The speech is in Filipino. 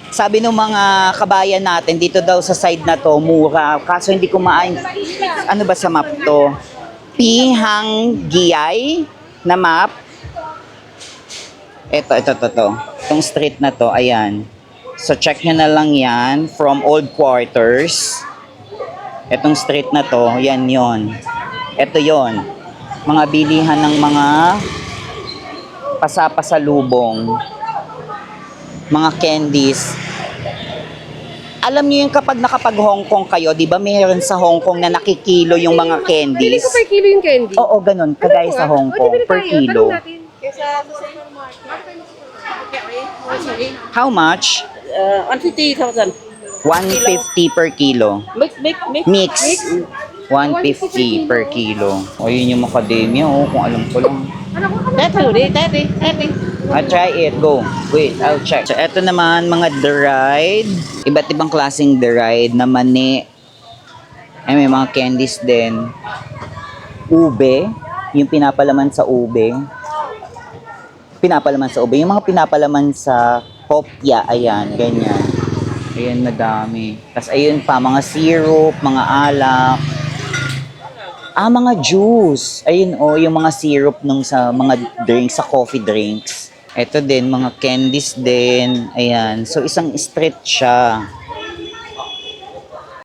Sabi ng mga kabayan natin, dito daw sa side na to, mura. Kaso hindi ko ano ba sa map to? Pihanggiay na map. Ito. Itong street na to, ayan. So, check nyo na lang yan from Old Quarters. Itong street na to, yan yon. Ito yon. Mga bilihan ng mga pasapasalubong. Mga candies. Alam niyo yung kapag nakapag-Hong Kong kayo, di ba mayroon sa Hong Kong na nakikilo yung mga Bili candies? ko per kilo yung candy. Oo, ganun. Kagaya sa Hong Kong, per kilo. Kesa sa supermarket. How much? 150,000. 150 per kilo. Mix. 150 per kilo. O, yun yung macadamia, oh, kung alam ko lang. Tati. I'll try it. Go. Wait, I'll check. So, eto naman, mga dried. Iba't ibang klaseng dried na mani. Ay, may mga candies din. Ube. Yung pinapalaman sa ube. Yung mga pinapalaman sa kopya. Ayan, ganyan. Ayan, madami. Tapos, ayun pa, mga syrup, mga alak. Mga juice. Ayun, yung mga syrup nung sa mga drinks, sa coffee drinks. Ito din, mga candies din. Ayan. So, isang street siya.